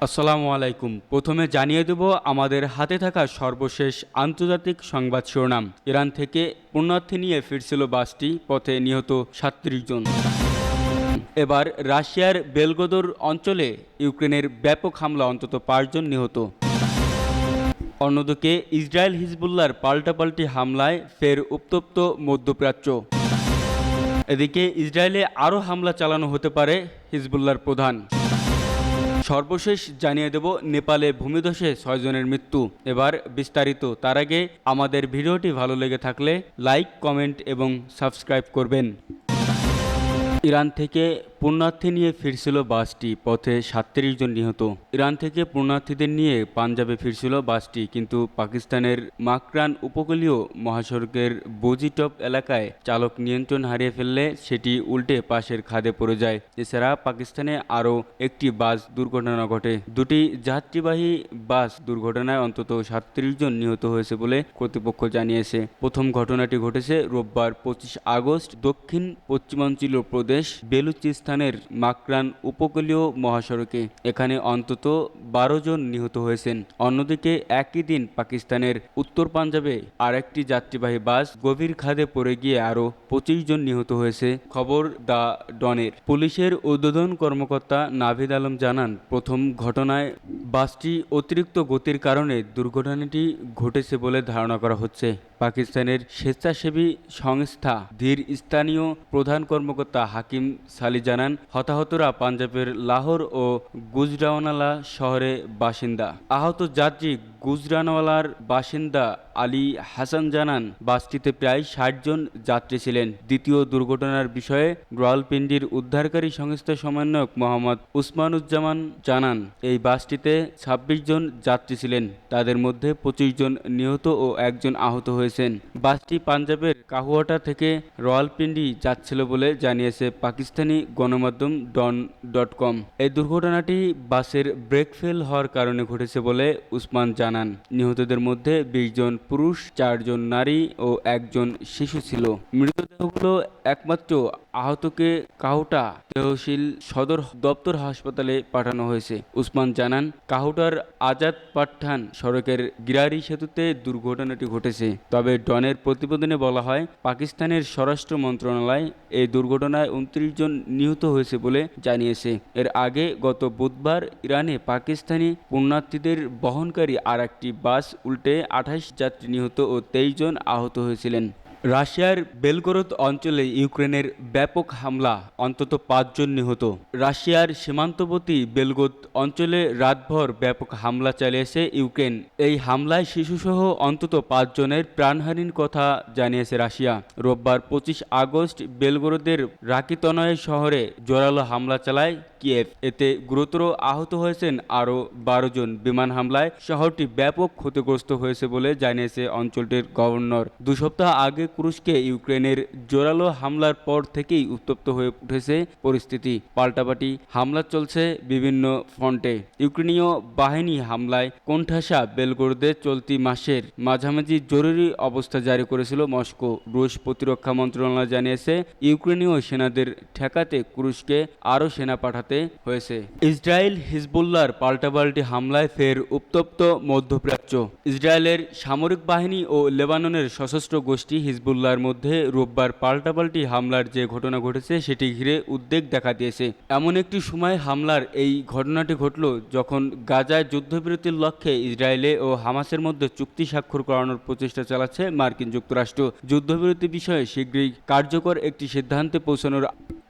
আসসালামু আলাইকুম। প্রথমে জানিয়ে দেব আমাদের হাতে থাকা সর্বশেষ আন্তর্জাতিক সংবাদ শিরোনাম। ইরান থেকে পুণ্যার্থী নিয়ে ফিরছিল বাসটি, পথে নিহত ৩৭ জন। এবার রাশিয়ার বেলগোদর অঞ্চলে ইউক্রেনের ব্যাপক হামলা, অন্তত ৫ জন নিহত। অন্যদিকে ইসরায়েল হিজবুল্লাহর পাল্টাপাল্টি হামলায় ফের উত্তপ্ত মধ্যপ্রাচ্য। এদিকে ইসরায়েলে আরও হামলা চালানো হতে পারে হিজবুল্লাহর প্রধান। সর্বশেষ জানিয়ে দেব নেপালে ভূমিধসে ৬ জনের মৃত্যু। এবার বিস্তারিত। তার আগে আমাদের ভিডিওটি ভালো লেগে থাকলে লাইক, কমেন্ট এবং সাবস্ক্রাইব করবেন। ইরান থেকে পুণ্যার্থী নিয়ে ফিরছিল বাসটি, পথে ৩৭ জন নিহত। ইরান থেকে পুণ্যার্থীদের নিয়ে পাঞ্জাবে ফিরছিল বাসটি, কিন্তু পাকিস্তানের মাকরান উপকূলীয় মহাসড়কের বজিটপ এলাকায় চালক নিয়ন্ত্রণ হারিয়ে ফেললে সেটি উল্টে পাশের খাদে পড়ে যায়। এছাড়া পাকিস্তানে আরও একটি বাস দুর্ঘটনা ঘটে। দুটি যাত্রীবাহী বাস দুর্ঘটনায় অন্তত ৩৭ জন নিহত হয়েছে বলে কর্তৃপক্ষ জানিয়েছে। প্রথম ঘটনাটি ঘটেছে রোববার ২৫ আগস্ট দক্ষিণ পশ্চিমাঞ্চলীয় প্রদেশ বেলুচিস্তানের মাকরান উপকূলীয় মহাসড়কে। এখানে অন্তত ১২ জন নিহত হয়েছেন। অন্যদিকে একই দিন পাকিস্তানের উত্তর পাঞ্জাবে আরেকটি যাত্রীবাহী বাস গভীর খাদে পড়ে গিয়ে আরও ২৫ জন নিহত হয়েছে। খবর দ্য ডনের। পুলিশের ঊর্ধ্বতন কর্মকর্তা নাভিদ আলম জানান, প্রথম ঘটনায় বাসটি অতিরিক্ত গতির কারণে দুর্ঘটনাটি ঘটেছে বলে ধারণা করা হচ্ছে। পাকিস্তানের স্বেচ্ছাসেবী সংস্থা ধীর স্থানীয় প্রধান কর্মকর্তা হাকিম সালি জানান, হতাহতরা পাঞ্জাবের লাহোর ও গুজরাওয়ালা শহরে বাসিন্দা। আহত যাত্রী গুজরানওয়ালার বাসিন্দা আলী হাসান জানান, বাসটিতে প্রায় ৬০ জন যাত্রী ছিলেন। দ্বিতীয় দুর্ঘটনার বিষয়ে রাওয়ালপিন্ডির উদ্ধারকারী সংস্থার সমন্বয়ক মোহাম্মদ উসমানুজ্জামান জানান, এই বাসটিতে ২৬ জন যাত্রী ছিলেন। তাদের মধ্যে ২৫ জন নিহত ও ১ জন আহত হয়েছেন। বাসটি পাঞ্জাবের কাহুয়াটা থেকে রাওয়ালপিন্ডি যাচ্ছিল বলে জানিয়েছে পাকিস্তানি গণমাধ্যম ডন.কম। এই দুর্ঘটনাটি বাসের ব্রেক ফেল হওয়ার কারণে ঘটেছে বলে উসমান জানান। নিহতদের মধ্যে ২০ জন পুরুষ, ৪ জন নারী ও ১ জন শিশু ছিল। মৃতদেহগুলো একমাত্র আহতকে কাহুটা তহসিল সদর দপ্তর হাসপাতালে পাঠানো হয়েছে। উসমান জানান, কাহুটার আজাদ পাঠান সড়কের গিরারি সেতুতে দুর্ঘটনাটি ঘটেছে। তবে ডনের প্রতিবেদনে বলা হয়, পাকিস্তানের স্বরাষ্ট্র মন্ত্রণালয় এই দুর্ঘটনায় ২৯ জন নিহত হয়েছে বলে জানিয়েছে। এর আগে গত বুধবার ইরানে পাকিস্তানি পুণ্যার্থীদের বহনকারী আর একটি বাস উল্টে ২৮ যাত্রী নিহত ও ২৩ জন আহত হয়েছিলেন। রাশিয়ার বেলগোরদ অঞ্চলে ইউক্রেনের ব্যাপক হামলা, অন্তত ৫ জন নিহত। রাশিয়ার সীমান্তবর্তী বেলগোরদ অঞ্চলে রাতভর ব্যাপক হামলা চালিয়েছে ইউক্রেন। এই হামলায় শিশুসহ অন্তত ৫ জনের প্রাণহানির কথা জানিয়েছে রাশিয়া। রোববার ২৫ আগস্ট বেলগোরদের রাকিতনয় শহরে জোরালো হামলা চালায় কিয়েভ। এতে গুরুতর আহত হয়েছেন আরও ১২ জন। বিমান হামলায় শহরটি ব্যাপক ক্ষতিগ্রস্ত হয়েছে বলে জানিয়েছে অঞ্চলটির গভর্নর। ২ সপ্তাহ আগে তুরস্কে ইউক্রেনের জোরালো হামলার পর থেকেই উত্তপ্ত হয়ে উঠেছে পরিস্থিতি। পাল্টাপাল্টি হামলা চলছে বিভিন্ন ফ্রন্টে। ইউক্রেনীয় বাহিনী হামলায় কোণঠাসা বেলগোরদে চলতি মাসের মাঝামাঝি জরুরি অবস্থা জারি করেছিল মস্কো। রুশ প্রতিরক্ষা মন্ত্রণালয় জানিয়েছে, ইউক্রেনীয় সেনাদের ঠেকাতে তুরস্কে আরও সেনা পাঠাতে হয়েছে। ইসরায়েল হিজবুল্লাহর পাল্টাপাল্টি হামলায় ফের উত্তপ্ত মধ্যপ্রাচ্য। ইসরায়েলের সামরিক বাহিনী ও লেবাননের সশস্ত্র গোষ্ঠী হিজবুল্লাহর মধ্যে রোববার পাল্টাপাল্টি হামলার যে ঘটনা ঘটেছে সেটি ঘিরে উদ্বেগ দেখা দিয়েছে। এমন একটি সময় হামলার এই ঘটনাটি ঘটল যখন গাজায় যুদ্ধবিরতির লক্ষ্যে ইসরায়েলে ও হামাসের মধ্যে চুক্তি স্বাক্ষর করানোর প্রচেষ্টা চালাচ্ছে মার্কিন যুক্তরাষ্ট্র। যুদ্ধবিরতি বিষয়ে শীঘ্রই কার্যকর একটি সিদ্ধান্তে পৌঁছানোর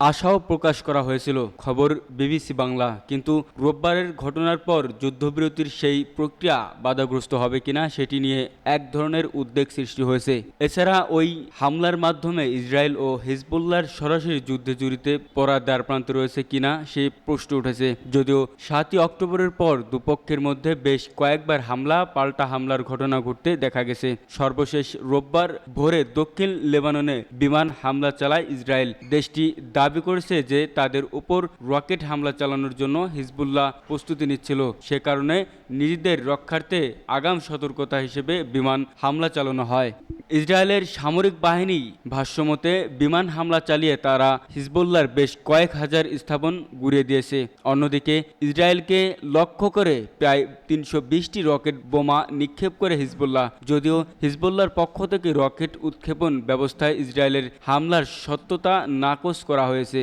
আশাও প্রকাশ করা হয়েছিল, খবর বিবিসি বাংলা। কিন্তু রোববারের ঘটনার পর যুদ্ধবিরতির সেই প্রক্রিয়া বাধাগ্রস্ত হবে কিনা সেটি নিয়ে এক ধরনের উদ্বেগ সৃষ্টি হয়েছে। এছাড়া ওই হামলার মাধ্যমে ইসরায়েল ও হিজবুল্লাহর সরাসরি যুদ্ধে জড়িতে পড়ার দ্বারপ্রান্তে রয়েছে কিনা সেই প্রশ্ন উঠেছে। যদিও ৭ই অক্টোবরের পর দুপক্ষের মধ্যে বেশ কয়েকবার হামলা পাল্টা হামলার ঘটনা ঘটতে দেখা গেছে। সর্বশেষ রোববার ভোরে দক্ষিণ লেবাননে বিমান হামলা চালায় ইসরায়েল। দেশটি দাবি করেছে যে তাদের উপর রকেট হামলা চালানোর জন্য হিজবুল্লাহ প্রস্তুতি নিচ্ছিল। সে কারণে নিজেদের রক্ষার্থে আগাম সতর্কতা হিসেবে বিমান হামলা চালানো হয়। ইসরায়েলের সামরিক বাহিনী ভাষ্যমতে বিমান হামলা চালিয়ে তারা হিজবুল্লাহর বেশ কয়েক হাজার স্থাপন গুঁড়িয়ে দিয়েছে। অন্যদিকে ইসরায়েলকে লক্ষ্য করে প্রায় ৩২০টি রকেট বোমা নিক্ষেপ করে হিজবুল্লাহ। যদিও হিজবুল্লাহর পক্ষ থেকে রকেট উৎক্ষেপণ ব্যবস্থায় ইসরায়েলের হামলার সত্যতা নাকচ করা হয়েছে।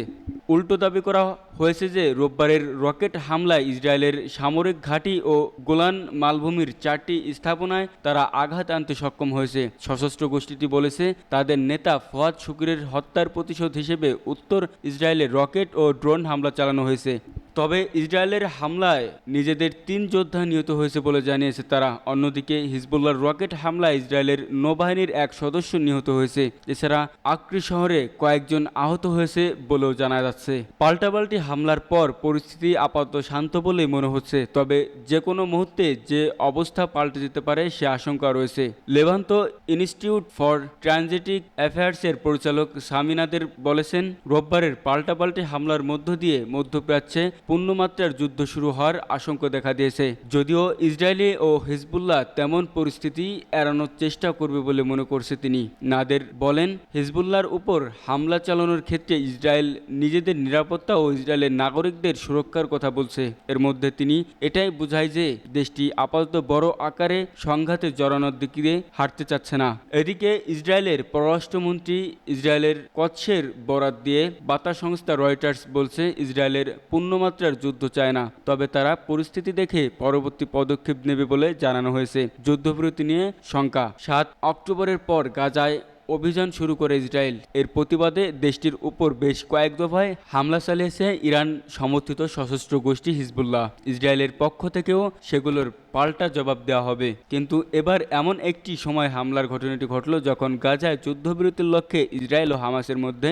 উল্টো দাবি করা হয়েছে যে রোববারের রকেট হামলায় ইসরায়েলের সামরিক ঘাঁটি ও গোলান মালভূমির 4টি স্থাপনায় তারা আঘাত আনতে সক্ষম হয়েছে। সশস্ত্র গোষ্ঠীটি বলেছে তাদের নেতা ফুয়াদ শুকুরের হত্যার প্রতিশোধ হিসেবে উত্তর ইসরায়েলে রকেট ও ড্রোন হামলা চালানো হয়েছে। তবে ইসরায়েলের হামলায় নিজেদের 3 যোদ্ধা নিহত হয়েছে বলে জানিয়েছে তারা। অন্যদিকে হিজবুল্লাহর রকেট হামলায় ইসরায়েলের নৌবাহিনীর এক সদস্য নিহত হয়েছে। এছাড়া আক্রি শহরে কয়েকজন আহত হয়েছে বলেও জানা যাচ্ছে। পাল্টাপাল্টি হামলার পর পরিস্থিতি আপাতত শান্ত বলেই মনে হচ্ছে, তবে যে কোনো মুহূর্তে যে অবস্থা পাল্টে যেতে পারে সে আশঙ্কা রয়েছে। লেভান্ত ইনস্টিটিউট ফর ট্রানজিটিক অ্যাফেয়ার্সের পরিচালক সামিনাদের বলেছেন, রোববারের পাল্টাপাল্টি হামলার মধ্য দিয়ে মধ্যপ্রাচ্যে পূর্ণমাত্রার যুদ্ধ শুরু হওয়ার আশঙ্কা দেখা দিয়েছে। যদিও ইসরায়েলি ও হিজবুল্লাহ তেমন পরিস্থিতি এড়ানোর চেষ্টা করবে বলে মনে করছে তিনি। নাদের বলেন, হিজবুল্লাহর উপর হামলা চালানোর ক্ষেত্রে ইসরায়েল নিজেদের নিরাপত্তা ও ইসরায়েলের নাগরিকদের সুরক্ষার কথা বলছে। এর মধ্যে তিনি এটাই বোঝায় যে দেশটি আপাতত বড় আকারে সংঘাতে জড়ানোর দিকে হাঁটতে চাচ্ছে না। এদিকে ইসরায়েলের পররাষ্ট্রমন্ত্রী ইসরায়েলের কচ্ছের বরাত দিয়ে বার্তা সংস্থা রয়টার্স বলছে, ইসরায়েলের পূর্ণমাত্রার যুদ্ধ চায় না, তবে তারা পরিস্থিতি দেখে পরবর্তী পদক্ষেপ নেবে বলে জানানো হয়েছে। যুদ্ধবিরতি নিয়ে শঙ্কা। 7 অক্টোবরের পর গাজায় অভিযান শুরু করে ইসরায়েল। এর প্রতিবাদে দেশটির উপর বেশ কয়েক দফায় হামলা চালিয়েছে ইরান সমর্থিত সশস্ত্র গোষ্ঠী হিজবুল্লাহ। ইসরায়েলের পক্ষ থেকেও সেগুলোর পাল্টা জবাব দেওয়া হবে। কিন্তু এবার এমন একটি সময় হামলার ঘটনাটি ঘটল যখন গাজায় যুদ্ধবিরতির লক্ষ্যে ইসরায়েল ও হামাসের মধ্যে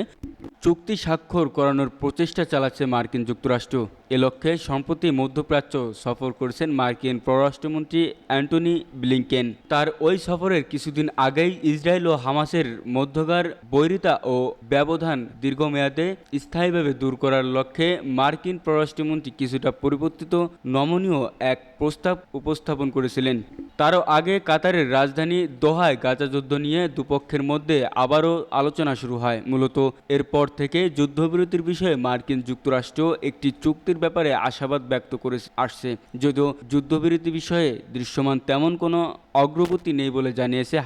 চুক্তি স্বাক্ষর করানোর প্রচেষ্টা চালাচ্ছে মার্কিন যুক্তরাষ্ট্র। এ লক্ষ্যে সম্প্রতি মধ্যপ্রাচ্য সফর করেছেন মার্কিন পররাষ্ট্রমন্ত্রী অ্যান্টনি ব্লিংকেন। তার ওই সফরের কিছুদিন আগেই ইসরায়েল ও হামাসের মধ্যকার বৈরিতা ও ব্যবধান দীর্ঘমেয়াদে স্থায়ীভাবে দূর করার লক্ষ্যে মার্কিন পররাষ্ট্রমন্ত্রী কিছুটা পরিবর্তিত নমনীয় এক প্রস্তাব উপস্থাপন করেছিলেন। তারও আগে কাতারের রাজধানী দোহায় গাজা যুদ্ধ নিয়ে দুপক্ষের মধ্যে আবারও আলোচনা শুরু হয়। মূলত এরপর থেকে যুদ্ধবিরতির বিষয়ে মার্কিন যুক্তরাষ্ট্র একটি চুক্তির ব্যাপারে আশাবাদ ব্যক্ত করে আসছে, যদিও যুদ্ধবিরতি বিষয়ে দৃশ্যমান তেমন কোনো অগ্রগতি নেই বলে জানিয়েছে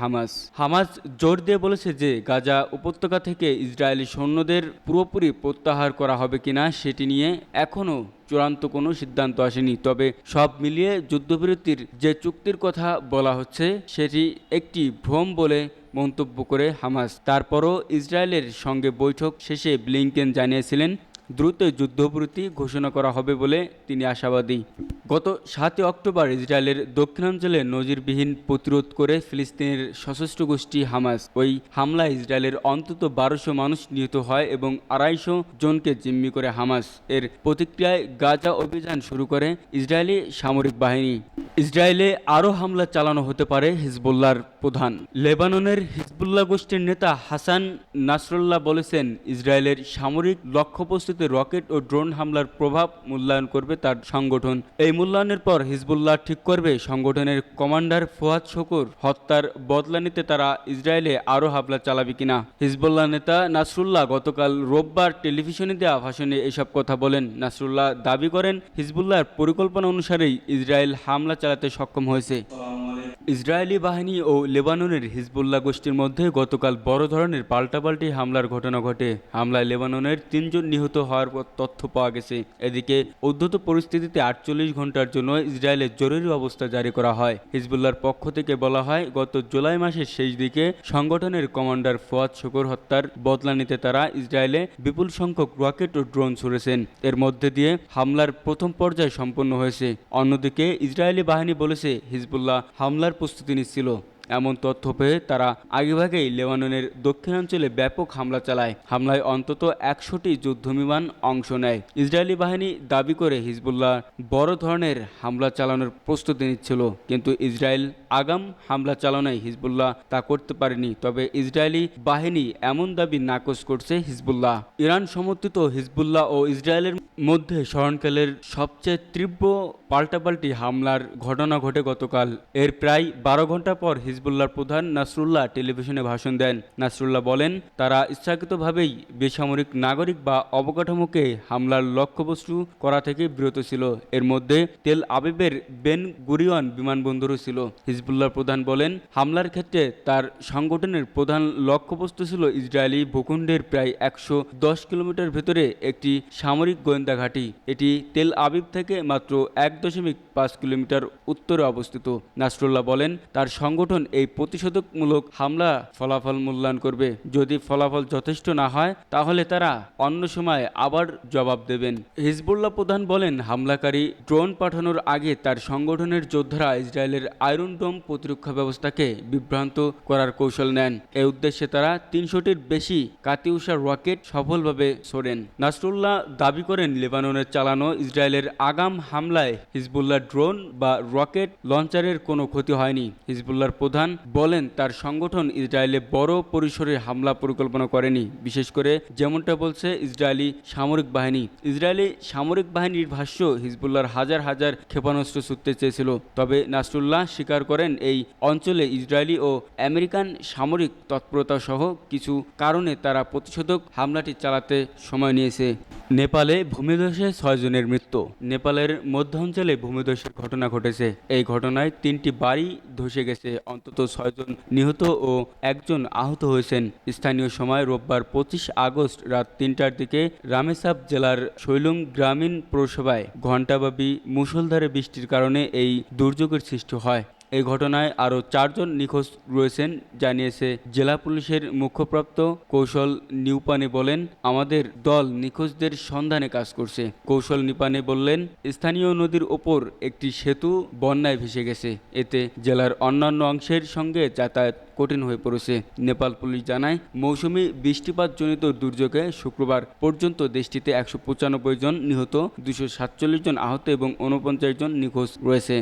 হামাস জোর দিয়ে বলেছে যে গাজা উপত্যকা থেকে ইসরায়েলি সৈন্যদের পুরোপুরি প্রত্যাহার করা হবে কিনা সেটি নিয়ে এখনও চূড়ান্ত কোনো সিদ্ধান্ত আসেনি। তবে সব মিলিয়ে যুদ্ধবিরতির যে চুক্তির কথা বলা হচ্ছে সেটি একটি ভ্রম বলে মন্তব্য করে হামাস। তারপরও ইসরায়েলের সঙ্গে বৈঠক শেষে ব্লিংকেন জানিয়েছিলেন দ্রুত যুদ্ধবিরতি ঘোষণা করা হবে বলে তিনি আশাবাদী। গত 7 অক্টোবর ইসরায়েলের দক্ষিণাঞ্চলে নজিরবিহীন প্রতিরোধ করে ফিলিস্তিনের সশস্ত্র গোষ্ঠী হামাস। ওই হামলায় ইসরায়েলের অন্তত 1200 মানুষ নিহত হয় এবং 250 জনকে জিম্মি করে হামাস। এর প্রতিক্রিয়ায় গাজা অভিযান শুরু করে ইসরায়েলি সামরিক বাহিনী। ইসরায়েলে আরও হামলা চালানো হতে পারে হিজবুল্লাহর প্রধান। লেবাননের হিজবুল্লাহ গোষ্ঠীর নেতা হাসান নাসরুল্লাহ বলেছেন, ইসরায়েলের সামরিক লক্ষ্যবস্তুতে রকেট ও ড্রোন হামলার প্রভাব মূল্যায়ন করবে তার সংগঠন। এই মূল্যায়নের পর হিজবুল্লাহ ঠিক করবে সংগঠনের কমান্ডার ফুয়াদ শুকুর হত্যার বদলা নিতে তারা ইসরায়েলে আরও হামলা চালাবে কিনা। হিজবুল্লাহ নেতা নাসরুল্লাহ গতকাল রোববার টেলিভিশনে দেওয়া ভাষণে এসব কথা বলেন। নাসরুল্লাহ দাবি করেন, হিজবুল্লাহর পরিকল্পনা অনুসারেই ইসরায়েল হামলা চালাতে সক্ষম হয়েছে। ইসরায়েলি বাহিনী ও লেবাননের হিজবুল্লাহ গোষ্ঠীর মধ্যে গতকাল বড় ধরনের পাল্টাপাল্টি হামলার ঘটনা ঘটে। হামলায় লেবাননের 3 জন নিহত হওয়ার তথ্য পাওয়া গেছে। এদিকে উদ্ধত পরিস্থিতিতে 48 ঘন্টার জন্য ইসরায়েলের জরুরি অবস্থা জারি করা হয়। হিজবুল্লাহর পক্ষ থেকে বলা হয়, গত জুলাই মাসের শেষ দিকে সংগঠনের কমান্ডার ফুয়াদ শুকুর হত্যার বদলা নিতে তারা ইসরায়েলে বিপুল সংখ্যক রকেট ও ড্রোন ছুড়েছেন। এর মধ্যে দিয়ে হামলার প্রথম পর্যায় সম্পন্ন হয়েছে। অন্যদিকে ইসরায়েলি বাহিনী বলেছে, হিজবুল্লাহ হামলার প্রস্তুতি নিচ্ছিল। এমন তথ্য পেয়ে তারা আগেভাগেই লেবাননের দক্ষিণাঞ্চলে ব্যাপক হামলা চালায়। হামলায় অন্তত 100টি যুদ্ধবিমান অংশ নেয়। ইসরায়েলি বাহিনী দাবি করে হিজবুল্লাহ বড় ধরনের হামলা চালানোর প্রস্তুতি নিচ্ছিল, কিন্তু ইসরায়েল আগাম হামলা চালানোয় হিজবুল্লাহ তা করতে পারেনি। তবে ইসরায়েলি বাহিনী এমন দাবি নাকচ করছে হিজবুল্লাহ। ইরান সমর্থিত হিজবুল্লাহ ও ইসরায়েলের মধ্যে স্মরণকালের সবচেয়ে তীব্র পাল্টাপাল্টি হামলার ঘটনা ঘটে গতকাল। এর প্রায় 12 ঘন্টা পর হিজবুল্লাহর প্রধান নাসরুল্লাহ টেলিভিশনে ভাষণ দেন। নাসরুল্লাহ বলেন, তারা ইচ্ছাকৃতভাবেই বেসামরিক নাগরিক বা অবকাঠামোকে হামলার লক্ষ্যবস্তু করা থেকে বিরত ছিল। এর মধ্যে তেল আবিবের বেন গুরিয়ন বিমানবন্দরও ছিল। হিজবুল্লাহর প্রধান বলেন, হামলার ক্ষেত্রে তার সংগঠনের প্রধান লক্ষ্যবস্তু ছিল ইসরায়েলি ভূখণ্ডের প্রায় 110 কিলোমিটার ভেতরে একটি সামরিক গোয়েন্দা ঘাঁটি। এটি তেল আবিব থেকে মাত্র 1.5 কিলোমিটার উত্তরে অবস্থিত। নাসরুল্লাহ বলেন, তার সংগঠন এই প্রতিষেধকমূলক হামলা ফলাফল মূল্যায়ন করবে। যদি ফলাফল যথেষ্ট না হয় তাহলে তারা অন্য সময় আবার জবাব দেবেন। হিজবুল্লাহ প্রধান বলেন, হামলাকারী ড্রোন পাঠানোর আগে তার সংগঠনের যোদ্ধারা ইসরায়েলের আয়রন ডোম প্রতিরক্ষা ব্যবস্থাকে বিভ্রান্ত করার কৌশল নেন। এই উদ্দেশ্যে তারা 300টির বেশি কাতিউষা রকেট সফলভাবে ছোড়েন। নাসরুল্লাহ দাবি করেন, লেবাননের চালানো ইসরায়েলের আগাম হামলায় হিজবুল্লাহ ড্রোন বা রকেট লঞ্চারের কোনো ক্ষতি হয়নি। হিজবুল্লাহর প্রধান বলেন, তার সংগঠন ইসরায়েলে বড় পরিসরে হামলা পরিকল্পনা করেনি, বিশেষ করে যেমনটা বলছে ইসরায়েলি সামরিক বাহিনী। ইসরায়েলি সামরিক বাহিনীর ভাষ্য, হিজবুল্লাহর হাজার হাজার ক্ষেপণাস্ত্র ছুটতে চেয়েছিল। তবে নাসরুল্লাহ স্বীকার করেন, এই অঞ্চলে ইসরায়েলি ও আমেরিকান সামরিক তৎপরতা সহ কিছু কারণে তারা প্রতিষেধক হামলাটি চালাতে সময় নিয়েছে। নেপালে ভূমিধসে 6 জনের মৃত্যু। নেপালের মধ্যাঞ্চলে ভূমিধসের ঘটনা ঘটেছে। এই ঘটনায় 3টি বাড়ি ধসে গেছে, অন্তত 6 জন নিহত ও 1 জন আহত হয়েছেন। স্থানীয় সময় রোববার 25 আগস্ট রাত 3টার দিকে রামেসাব জেলার শৈলং গ্রামীণ পৌরসভায় ঘণ্টাব্যাপী মুষলধারে বৃষ্টির কারণে এই দুর্যোগের সৃষ্টি হয়। এই ঘটনায় আরও 4 জন নিখোঁজ রয়েছেন জানিয়েছে জেলা পুলিশের মুখপাত্র কৌশল নিউপানে বলেন, আমাদের দল নিখোঁজদের সন্ধানে কাজ করছে। কৌশল নিপানে বললেন, স্থানীয় নদীর ওপর একটি সেতু বন্যায় ভেসে গেছে। এতে জেলার অন্যান্য অংশের সঙ্গে যাতায়াত কঠিন হয়ে পড়েছে। নেপাল পুলিশ জানায়, মৌসুমি বৃষ্টিপাতজনিত দুর্যোগে শুক্রবার পর্যন্ত দেশটিতে 195 জন নিহত, 247 জন আহত এবং 49 জন নিখোঁজ রয়েছে।